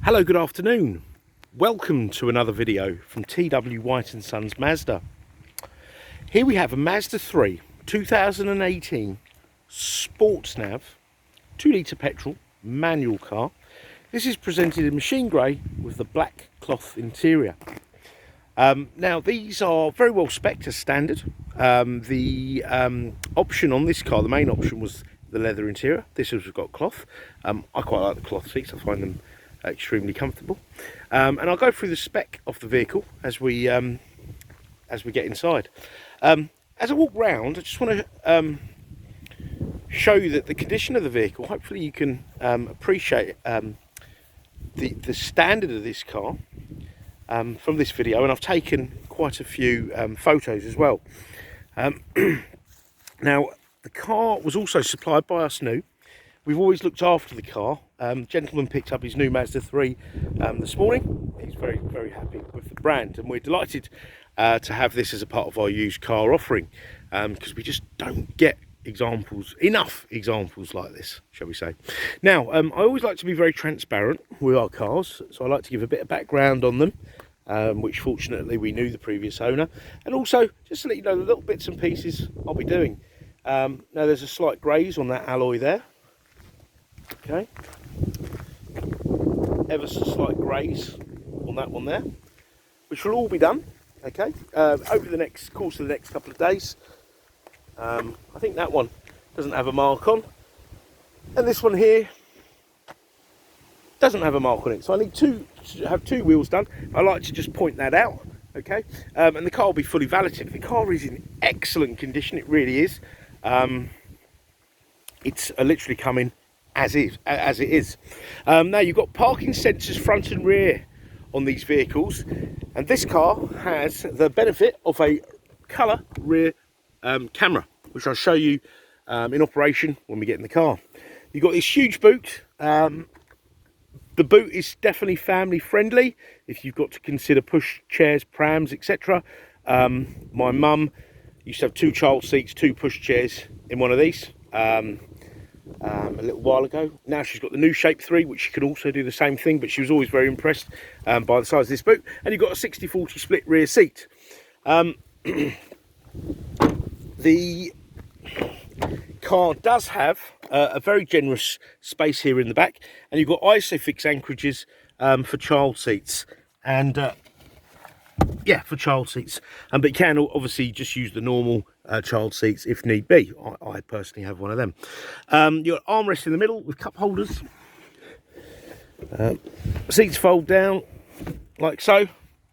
Hello, good afternoon. Welcome to another video from T.W White Sons Mazda. Here we have a Mazda 3 2018 Sport Nav 2-litre petrol manual car. This is presented in machine grey with the black cloth interior. Now these are very well spec'd as standard. The option on this car, the main option, was the leather interior. This has got cloth. I quite like the cloth seats. I find them extremely comfortable, and I'll go through the spec of the vehicle as we get inside. As I walk round, I just want to show you that the condition of the vehicle. Hopefully you can appreciate the standard of this car from this video, and I've taken quite a few photos as well. Now the car was also supplied by us new. We've always looked after the car. Gentleman picked up his new Mazda 3 this morning. He's very, very happy with the brand, and we're delighted to have this as a part of our used car offering, because we just don't get enough examples like this, shall we say. Now, I always like to be very transparent with our cars, so I like to give a bit of background on them, which fortunately we knew the previous owner, and also just to let you know the little bits and pieces I'll be doing. Now there's a slight graze on that alloy there. Okay, ever so slight graze on that one there, which will all be done, okay, over the course of the next couple of days. I think that one doesn't have a mark on, and this one here doesn't have a mark on it, so I need to have two wheels done. I like to just point that out, okay, and the car will be fully valeted. The car is in excellent condition, it really is. It's literally coming as it is. Now you've got parking sensors front and rear on these vehicles, and this car has the benefit of a colour rear camera, which I'll show you in operation when we get in the car. You've got this huge boot. The boot is definitely family friendly if you've got to consider push chairs, prams, etc. My mum used to have 2 child seats, 2 push chairs in one of these a little while ago. Now she's got the new Shape 3, which she can also do the same thing, but she was always very impressed by the size of this boot. And you've got a 60-40 split rear seat. The car does have a very generous space here in the back, and you've got ISOFIX anchorages for child seats, and yeah, for child seats, but you can obviously just use the normal child seats if need be. I personally have one of them. Your armrest in the middle with cup holders. Seats fold down like so.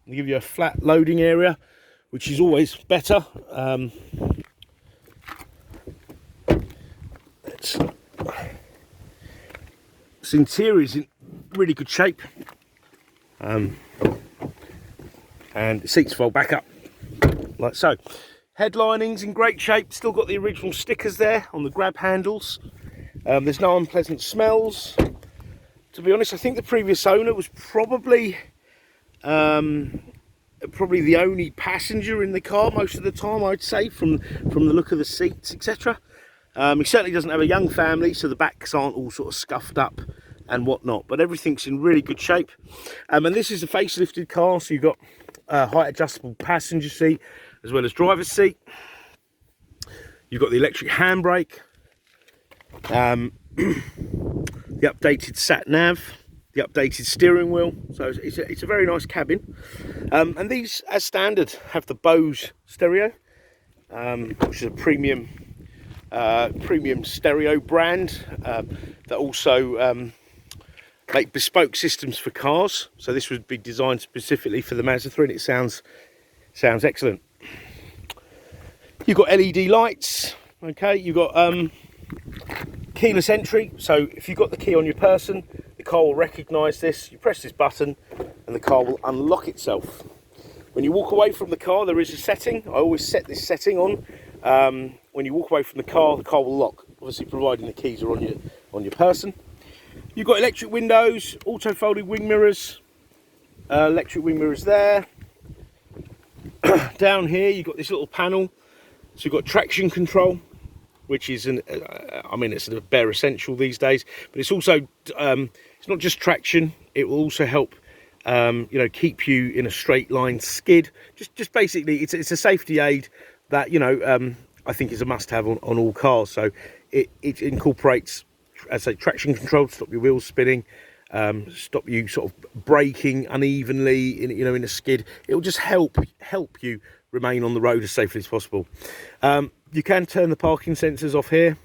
They give you a flat loading area, which is always better. This interior is in really good shape. And the seats fold back up like so. Headlining's in great shape, still got the original stickers there on the grab handles. There's no unpleasant smells. To be honest, I think the previous owner was probably the only passenger in the car most of the time, I'd say, from the look of the seats, etc. He certainly doesn't have a young family, so the backs aren't all sort of scuffed up and whatnot, but everything's in really good shape. And this is a facelifted car, so you've got height adjustable passenger seat as well as driver's seat. You've got the electric handbrake, the updated sat nav, the updated steering wheel, so it's a very nice cabin. And these, as standard, have the Bose stereo, which is a premium stereo brand that also make bespoke systems for cars. So this would be designed specifically for the Mazda 3, and it sounds excellent. You've got LED lights, okay. You've got keyless entry, so if you've got the key on your person, the car will recognise this. You press this button and the car will unlock itself. When you walk away from the car, there is a setting. I always set this setting on. When you walk away from the car will lock, obviously providing the keys are on your person. You've got electric windows, auto folding wing mirrors, electric wing mirrors there. Down here you've got this little panel, so you've got traction control, which is I mean, it's a bare essential these days, but it's also it's not just traction, It will also help you know, keep you in a straight line skid. Just basically, it's a safety aid that, you know, I think is a must-have on all cars. So it incorporates, as I say, traction control to stop your wheels spinning, stop you sort of braking unevenly in, you know, in a skid. It will just help you remain on the road as safely as possible. You can turn the parking sensors off here.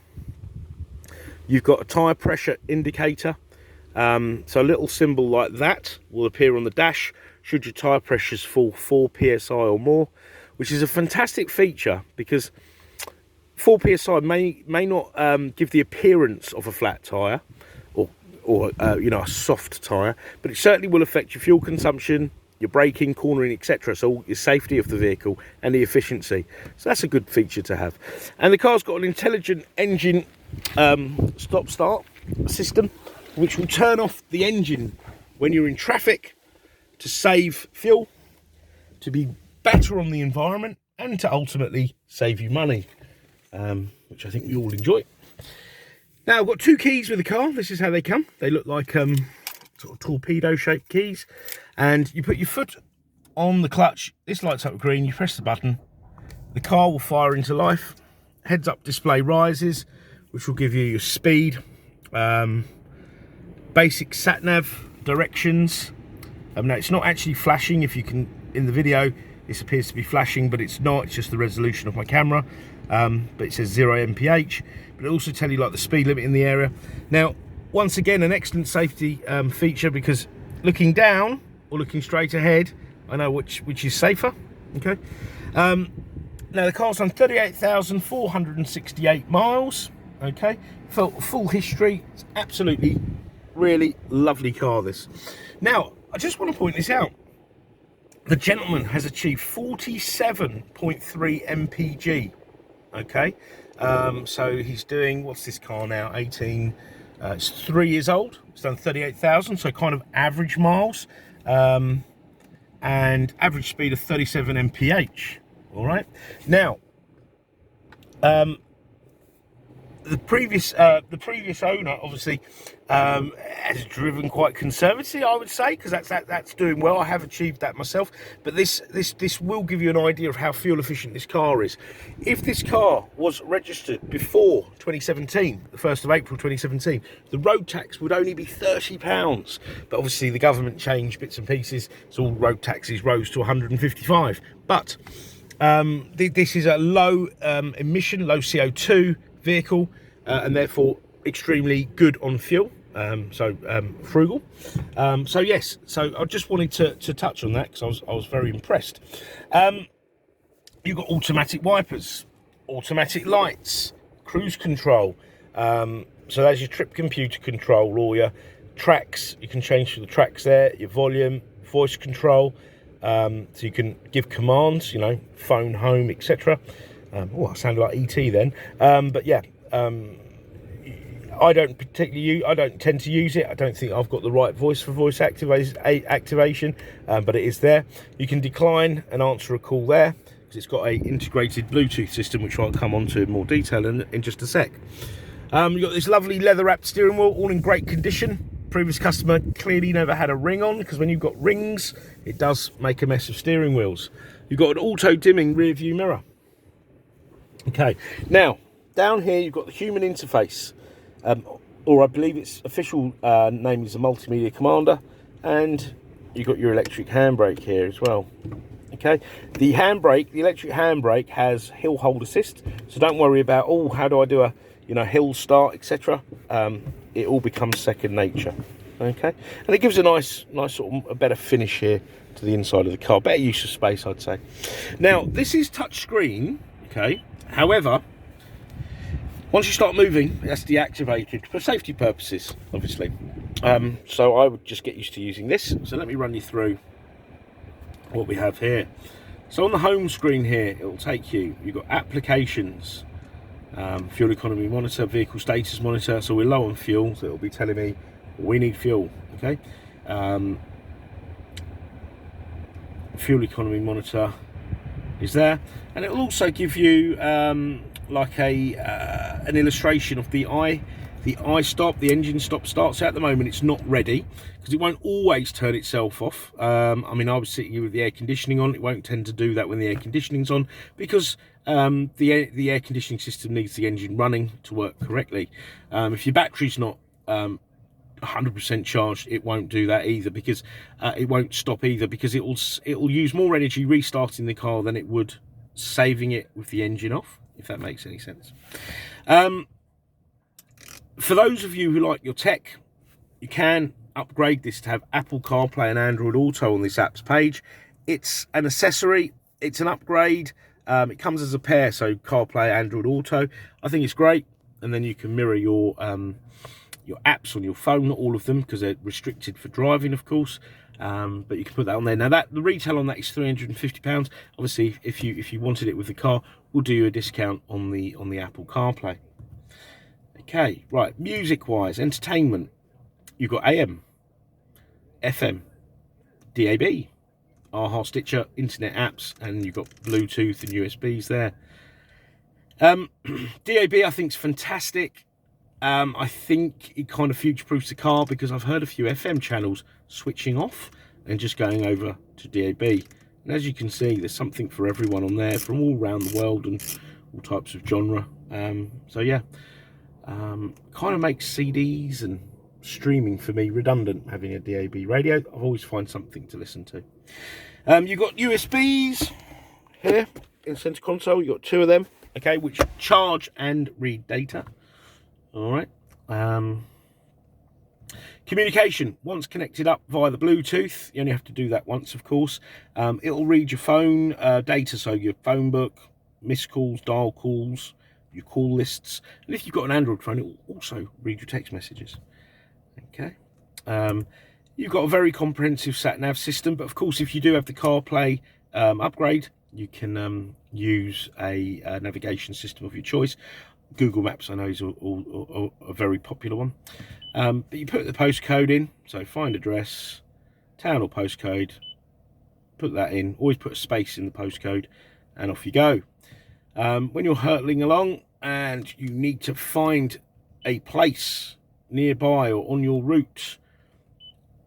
You've got a tyre pressure indicator. So a little symbol like that will appear on the dash should your tyre pressures fall 4 psi or more, which is a fantastic feature because 4 psi may not give the appearance of a flat tyre or you know, a soft tyre, but it certainly will affect your fuel consumption, your braking, cornering, etc. So your safety of the vehicle and the efficiency. So that's a good feature to have. And the car's got an intelligent engine stop-start system, which will turn off the engine when you're in traffic to save fuel, to be better on the environment, and to ultimately save you money, which I think we all enjoy. Now, I've got 2 keys with the car. This is how they come. They look like sort of torpedo-shaped keys. And you put your foot on the clutch. This lights up green. You press the button. The car will fire into life. Heads-up display rises, which will give you your speed, basic sat-nav directions. Now it's not actually flashing. If you can, in the video this appears to be flashing, but it's not. It's just the resolution of my camera. But it says 0 mph, but it also tell you like the speed limit in the area. Now, once again, an excellent safety feature, because looking down or looking straight ahead, I know which is safer. Okay. Now the car's done 38,468 miles. Okay, full history. It's absolutely really lovely car, this. Now, I just want to point this out. The gentleman has achieved 47.3 mpg. Okay, so he's doing, what's this car now, 18, it's 3 years old. It's done 38,000, so kind of average miles, and average speed of 37 mph. All right, now the previous owner obviously has driven quite conservatively, I would say, because that's doing well. I have achieved that myself, but this will give you an idea of how fuel efficient this car is. If this car was registered before 2017, the 1st of April 2017, the road tax would only be £30, but obviously the government changed bits and pieces, so all road taxes rose to 155. But this is a low emission, low CO2 vehicle, and therefore extremely good on fuel, so frugal. So yes, so I just wanted to touch on that because I was very impressed. You've got automatic wipers, automatic lights, cruise control, so there's your trip computer control, or your tracks. You can change the tracks there, your volume, voice control, so you can give commands, you know, phone home, etc. Oh, I sounded like ET then. But yeah, I don't tend to use it. I don't think I've got the right voice for voice activation, but it is there. You can decline and answer a call there, because it's got a integrated Bluetooth system, which I'll come on to in more detail in just a sec. You've got this lovely leather-wrapped steering wheel, all in great condition. Previous customer clearly never had a ring on, because when you've got rings, it does make a mess of steering wheels. You've got an auto-dimming rear view mirror. Okay, now down here you've got the human interface, or I believe its official name is the multimedia commander, and you've got your electric handbrake here as well. Okay, the electric handbrake has hill hold assist, so don't worry about, oh, how do I do a, you know, hill start, etc. It all becomes second nature. Okay, and it gives a nice sort of a better finish here to the inside of the car, better use of space, I'd say. Now this is touchscreen. Okay, however, once you start moving, that's deactivated for safety purposes, obviously. So I would just get used to using this. So let me run you through what we have here. So on the home screen here, it will take you, you've got applications, fuel economy monitor, vehicle status monitor. So we're low on fuel, so it'll be telling me we need fuel. Okay, fuel economy monitor is there, and it will also give you like an illustration of the The iStop, the engine stop start. So at the moment it's not ready because it won't always turn itself off. I mean, I was sitting here with the air conditioning on. It won't tend to do that when the air conditioning's on because the air conditioning system needs the engine running to work correctly. If your battery's not 100% charged, it won't do that either, because it won't stop either, because it'll use more energy restarting the car than it would saving it with the engine off, if that makes any sense. For those of you who like your tech, you can upgrade this to have Apple CarPlay and Android Auto on this app's page. It's an accessory, it's an upgrade. It comes as a pair, so CarPlay, Android Auto. I think it's great, and then you can mirror your apps on your phone, not all of them because they're restricted for driving, of course. But you can put that on there. Now the retail on that is £350. Obviously, if you wanted it with the car, we'll do you a discount on the Apple CarPlay. Okay, right. Music wise, entertainment, you've got AM, FM, DAB, AHA, Stitcher, internet apps, and you've got Bluetooth and USBs there. DAB I think is fantastic. I think it kind of future-proofs the car, because I've heard a few FM channels switching off and just going over to DAB. And as you can see, there's something for everyone on there from all around the world and all types of genre. So yeah, kind of makes CDs and streaming for me redundant, having a DAB radio. I always find something to listen to. You've got USBs here in the center console. You've got two of them, okay, which charge and read data. All right. Communication, once connected up via the Bluetooth, you only have to do that once, of course. It'll read your phone data, so your phone book, missed calls, dial calls, your call lists, and if you've got an Android phone, it will also read your text messages. Okay. You've got a very comprehensive sat nav system, but of course, if you do have the CarPlay upgrade, you can use a navigation system of your choice. Google Maps, I know, is a very popular one. But you put the postcode in, so find address, town or postcode, put that in. Always put a space in the postcode, and off you go. When you're hurtling along and you need to find a place nearby or on your route,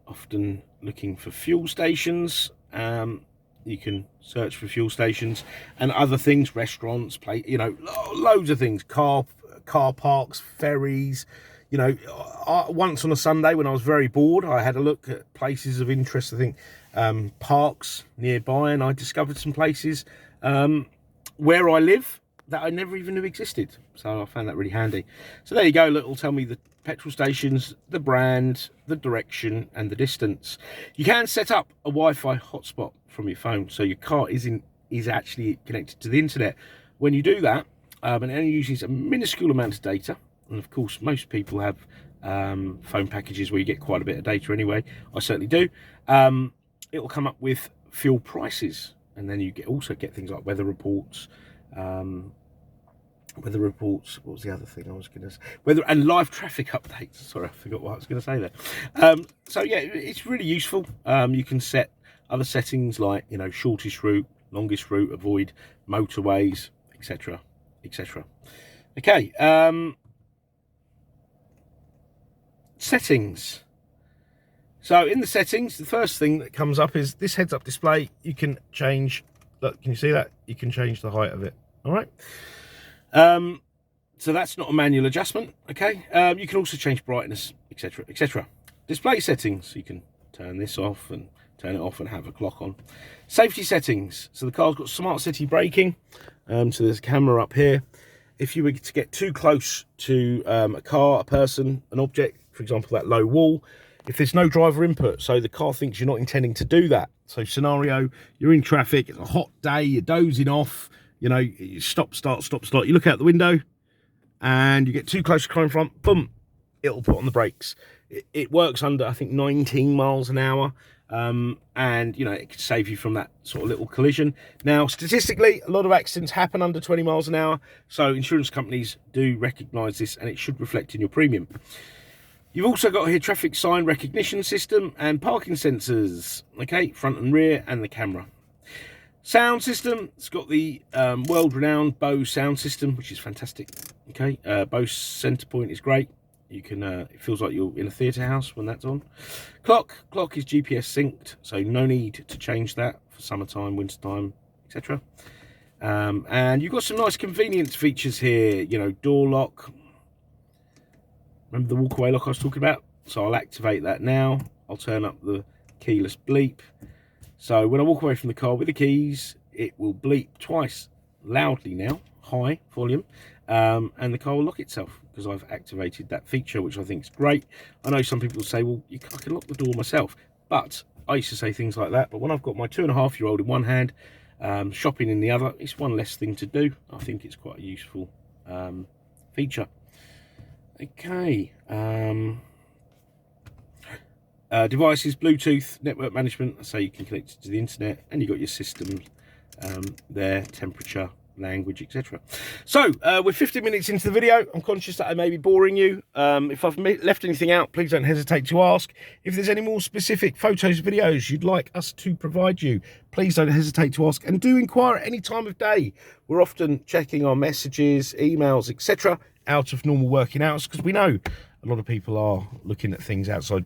often looking for fuel stations, you can search for fuel stations and other things, restaurants, loads of things, car parks, ferries. You know, once on a Sunday when I was very bored, I had a look at places of interest, I think parks nearby, and I discovered some places where I live that I never even knew existed. So I found that really handy. So there you go. It'll tell me the petrol stations, the brand, the direction, and the distance. You can set up a Wi-Fi hotspot from your phone, so your car is actually connected to the internet. When you do that, and it only uses a minuscule amount of data, and of course most people have phone packages where you get quite a bit of data anyway. I certainly do. It will come up with fuel prices, and then you also get things like weather reports. What was the other thing I was going to say? Weather and live traffic updates. Sorry, I forgot what I was going to say there. So yeah, it's really useful. You can set other settings like, you know, shortest route, longest route, avoid motorways, etc, etc. Okay, settings. So in the settings, the first thing that comes up is this heads-up display. You can change, look, can you see that? You can change the height of it. All right. So that's not a manual adjustment. Okay. You can also change brightness, etc, etc. Display settings, you can turn this off and turn it off and have a clock on. Safety settings, so the car's got smart city braking, so there's a camera up here. If you were to get too close to a car, a person, an object, for example that low wall, if there's no driver input, so the car thinks you're not intending to do that. So scenario, you're in traffic, it's a hot day, you're dozing off, you know, you stop, start, you look out the window and you get too close to car in front, boom, it'll put on the brakes. It works under, I think, 19 miles an hour. And, you know, it can save you from that sort of little collision. Now, statistically, a lot of accidents happen under 20 miles an hour. So insurance companies do recognise this, and it should reflect in your premium. You've also got here traffic sign recognition system and parking sensors, okay, front and rear, and the camera. Sound system, it's got the world-renowned Bose sound system, which is fantastic. Okay, Bose Centrepoint is great. You can, it feels like you're in a theatre house when that's on. Clock is GPS synced, so no need to change that for summertime, wintertime, etc. And you've got some nice convenience features here, you know, door lock. Remember the walkaway lock I was talking about? So I'll activate that now. I'll turn up the keyless bleep. So when I walk away from the car with the keys, it will bleep twice loudly now, high volume, and the car will lock itself because I've activated that feature, which I think is great. I know some people say, well, I can lock the door myself, but I used to say things like that. But when I've got my 2.5-year-old in one hand, shopping in the other, it's one less thing to do. I think it's quite a useful feature. Okay. Devices, Bluetooth, network management, so you can connect it to the internet, and you've got your system there, temperature, language, etc. So we're 50 minutes into the video. I'm conscious that I may be boring you. If I've left anything out, please don't hesitate to ask. If there's any more specific photos, videos you'd like us to provide you, please don't hesitate to ask, and do inquire at any time of day. We're often checking our messages, emails, etc. out of normal working hours, because we know a lot of people are looking at things outside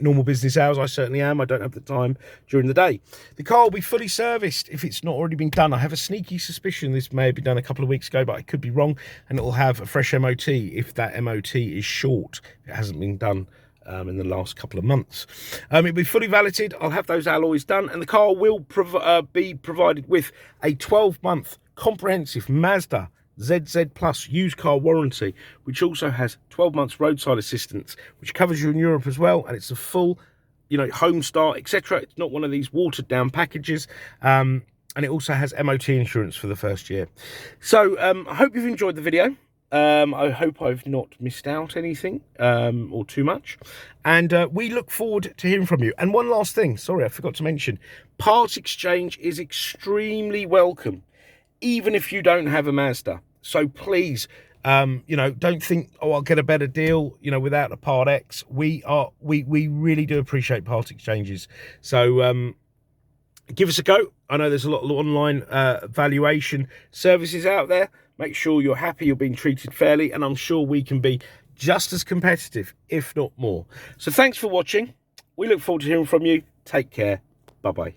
normal business hours. I certainly am. I don't have the time during the day. The car will be fully serviced if it's not already been done. I have a sneaky suspicion this may have been done a couple of weeks ago, but I could be wrong, and it will have a fresh MOT if that MOT is short. It hasn't been done in the last couple of months. It'll be fully valeted. I'll have those alloys done, and the car will be provided with a 12-month comprehensive Mazda ZZ Plus used car warranty, which also has 12 months roadside assistance, which covers you in Europe as well, and it's a full, you know, home start, etc. It's not one of these watered down packages, and it also has MOT insurance for the first year. So I hope you've enjoyed the video. I hope I've not missed out anything or too much, and we look forward to hearing from you. And one last thing, sorry, I forgot to mention, part exchange is extremely welcome, even if you don't have a Mazda. So please, you know, don't think, oh, I'll get a better deal, you know, without a Part X. We really do appreciate part exchanges. So give us a go. I know there's a lot of online valuation services out there. Make sure you're happy, you're being treated fairly, and I'm sure we can be just as competitive, if not more. So thanks for watching. We look forward to hearing from you. Take care. Bye-bye.